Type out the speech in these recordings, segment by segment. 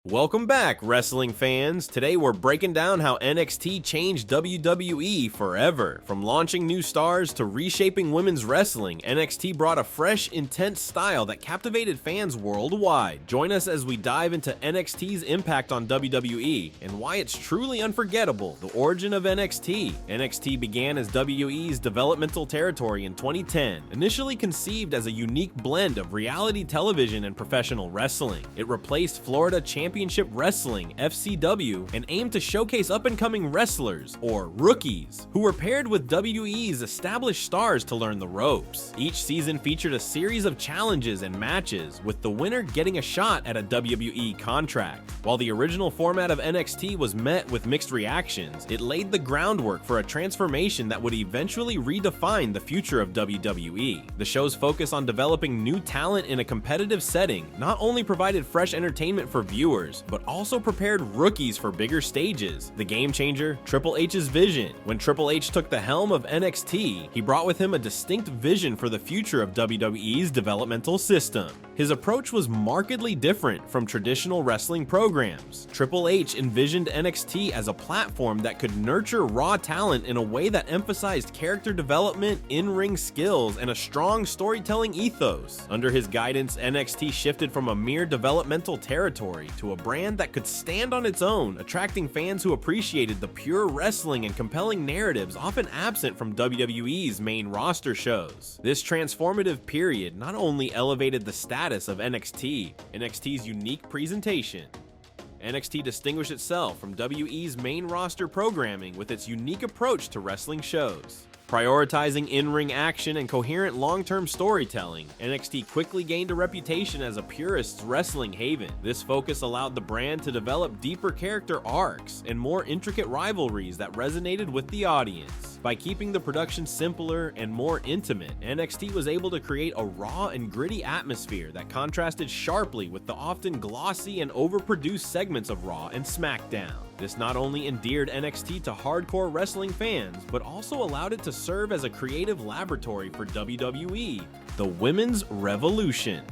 Welcome back, wrestling fans. Today we're breaking down how NXT changed WWE forever. From launching new stars to reshaping women's wrestling, NXT brought a fresh, intense style that captivated fans worldwide. Join us as we dive into NXT's impact on WWE and why it's truly unforgettable, the origin of NXT. NXT began as WWE's developmental territory in 2010, initially conceived as a unique blend of reality television and professional wrestling. It replaced Florida Championship Wrestling, FCW, and aimed to showcase up-and-coming wrestlers, or rookies, who were paired with WWE's established stars to learn the ropes. Each season featured a series of challenges and matches, with the winner getting a shot at a WWE contract. While the original format of NXT was met with mixed reactions, it laid the groundwork for a transformation that would eventually redefine the future of WWE. The show's focus on developing new talent in a competitive setting not only provided fresh entertainment for viewers, but also prepared rookies for bigger stages. The game changer, Triple H's vision. When Triple H took the helm of NXT, he brought with him a distinct vision for the future of WWE's developmental system. His approach was markedly different from traditional wrestling programs. Triple H envisioned NXT as a platform that could nurture raw talent in a way that emphasized character development, in-ring skills, and a strong storytelling ethos. Under his guidance, NXT shifted from a mere developmental territory to a brand that could stand on its own, attracting fans who appreciated the pure wrestling and compelling narratives often absent from WWE's main roster shows. This transformative period not only elevated the status of NXT's unique presentation. NXT distinguished itself from WWE's main roster programming with its unique approach to wrestling shows. Prioritizing in-ring action and coherent long-term storytelling, NXT quickly gained a reputation as a purist's wrestling haven. This focus allowed the brand to develop deeper character arcs and more intricate rivalries that resonated with the audience. By keeping the production simpler and more intimate, NXT was able to create a raw and gritty atmosphere that contrasted sharply with the often glossy and overproduced segments of Raw and SmackDown. This not only endeared NXT to hardcore wrestling fans, but also allowed it to serve as a creative laboratory for WWE, the Women's Revolution.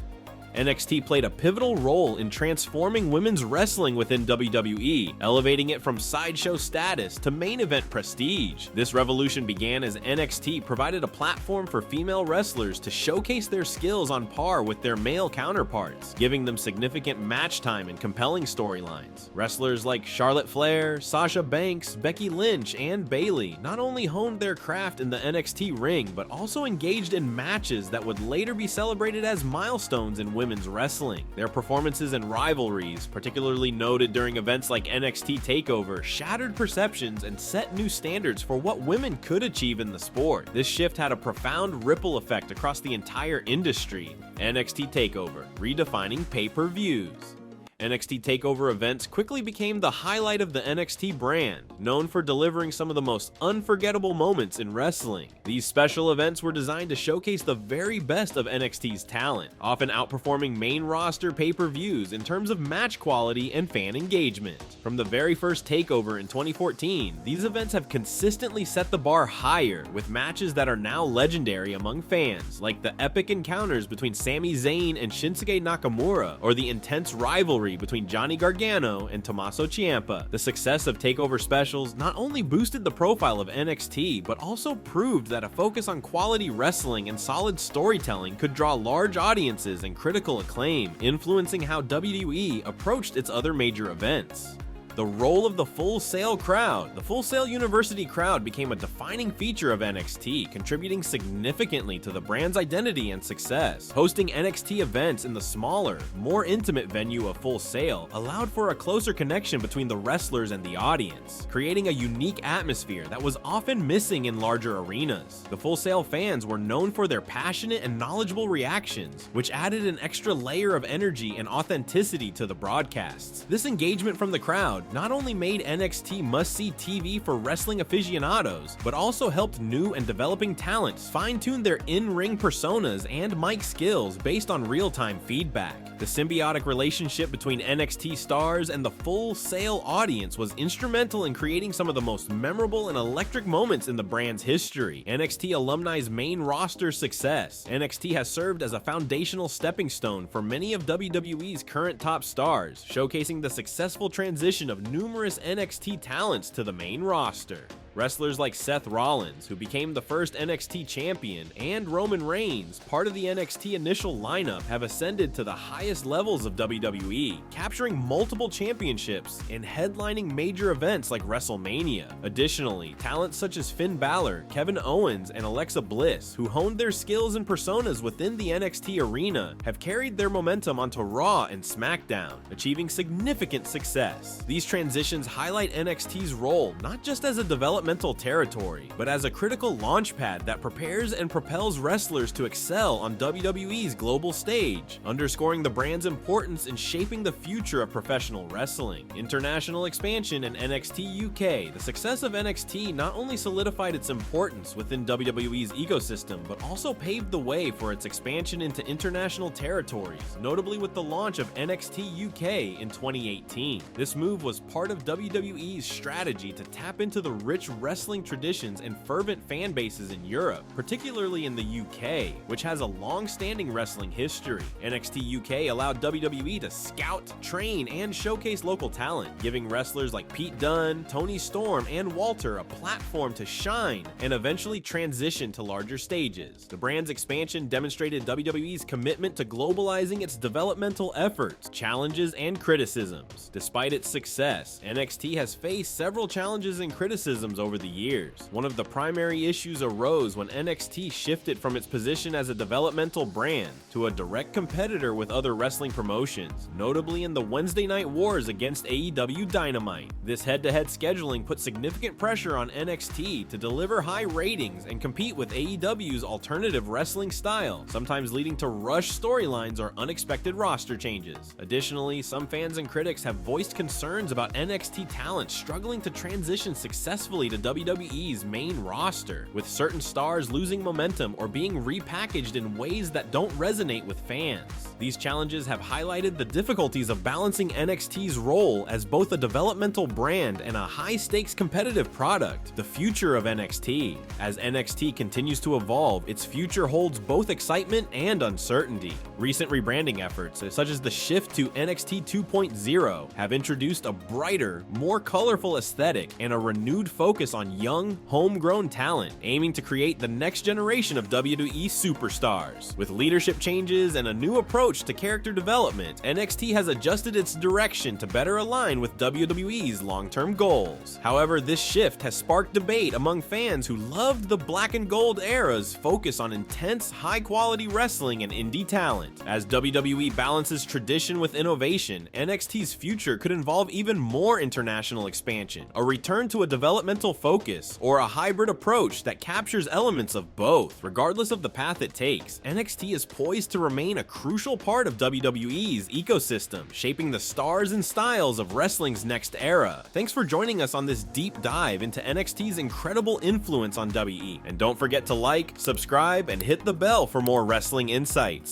NXT played a pivotal role in transforming women's wrestling within WWE, elevating it from sideshow status to main event prestige. This revolution began as NXT provided a platform for female wrestlers to showcase their skills on par with their male counterparts, giving them significant match time and compelling storylines. Wrestlers like Charlotte Flair, Sasha Banks, Becky Lynch, and Bayley not only honed their craft in the NXT ring, but also engaged in matches that would later be celebrated as milestones in women's wrestling. Their performances and rivalries, particularly noted during events like NXT TakeOver, shattered perceptions and set new standards for what women could achieve in the sport. This shift had a profound ripple effect across the entire industry. NXT TakeOver, redefining pay-per-views. NXT TakeOver events quickly became the highlight of the NXT brand, known for delivering some of the most unforgettable moments in wrestling. These special events were designed to showcase the very best of NXT's talent, often outperforming main roster pay-per-views in terms of match quality and fan engagement. From the very first TakeOver in 2014, these events have consistently set the bar higher, with matches that are now legendary among fans, like the epic encounters between Sami Zayn and Shinsuke Nakamura, or the intense rivalry between Johnny Gargano and Tommaso Ciampa. The success of TakeOver specials not only boosted the profile of NXT, but also proved that a focus on quality wrestling and solid storytelling could draw large audiences and critical acclaim, influencing how WWE approached its other major events. The role of the Full Sail crowd. The Full Sail University crowd became a defining feature of NXT, contributing significantly to the brand's identity and success. Hosting NXT events in the smaller, more intimate venue of Full Sail allowed for a closer connection between the wrestlers and the audience, creating a unique atmosphere that was often missing in larger arenas. The Full Sail fans were known for their passionate and knowledgeable reactions, which added an extra layer of energy and authenticity to the broadcasts. This engagement from the crowd crowd not only made NXT must-see TV for wrestling aficionados, but also helped new and developing talents fine-tune their in-ring personas and mic skills based on real-time feedback. The symbiotic relationship between NXT stars and the Full Sail audience was instrumental in creating some of the most memorable and electric moments in the brand's history. NXT alumni's main roster success. NXT has served as a foundational stepping stone for many of WWE's current top stars, showcasing the successful transition of numerous NXT talents to the main roster. Wrestlers like Seth Rollins, who became the first NXT champion, and Roman Reigns, part of the NXT initial lineup, have ascended to the highest levels of WWE, capturing multiple championships and headlining major events like WrestleMania. Additionally, talents such as Finn Balor, Kevin Owens, and Alexa Bliss, who honed their skills and personas within the NXT arena, have carried their momentum onto Raw and SmackDown, achieving significant success. These transitions highlight NXT's role not just as a developmental territory, but as a critical launchpad that prepares and propels wrestlers to excel on WWE's global stage, underscoring the brand's importance in shaping the future of professional wrestling. International expansion and NXT UK. The success of NXT not only solidified its importance within WWE's ecosystem, but also paved the way for its expansion into international territories, notably with the launch of NXT UK in 2018. This move was part of WWE's strategy to tap into the rich wrestling traditions and fervent fan bases in Europe, particularly in the UK, which has a long-standing wrestling history. NXT UK allowed WWE to scout, train, and showcase local talent, giving wrestlers like Pete Dunne, Tony Storm, and Walter a platform to shine and eventually transition to larger stages. The brand's expansion demonstrated WWE's commitment to globalizing its developmental efforts, challenges, and criticisms. Despite its success, NXT has faced several challenges and criticisms over the years. One of the primary issues arose when NXT shifted from its position as a developmental brand to a direct competitor with other wrestling promotions, notably in the Wednesday Night Wars against AEW Dynamite. This head-to-head scheduling put significant pressure on NXT to deliver high ratings and compete with AEW's alternative wrestling style, sometimes leading to rushed storylines or unexpected roster changes. Additionally, some fans and critics have voiced concerns about NXT talent struggling to transition successfully to WWE's main roster, with certain stars losing momentum or being repackaged in ways that don't resonate with fans. These challenges have highlighted the difficulties of balancing NXT's role as both a developmental brand and a high-stakes competitive product. The future of NXT. As NXT continues to evolve, its future holds both excitement and uncertainty. Recent rebranding efforts, such as the shift to NXT 2.0, have introduced a brighter, more colorful aesthetic and a renewed focus on young, homegrown talent, aiming to create the next generation of WWE superstars. With leadership changes and a new approach to character development, NXT has adjusted its direction to better align with WWE's long-term goals. However, this shift has sparked debate among fans who loved the black and gold era's focus on intense, high-quality wrestling and indie talent. As WWE balances tradition with innovation, NXT's future could involve even more international expansion, a return to a developmental focus, or a hybrid approach that captures elements of both. Regardless of the path it takes, NXT is poised to remain a crucial part of WWE's ecosystem, shaping the stars and styles of wrestling's next era. Thanks for joining us on this deep dive into NXT's incredible influence on WE, and don't forget to like, subscribe, and hit the bell for more wrestling insights.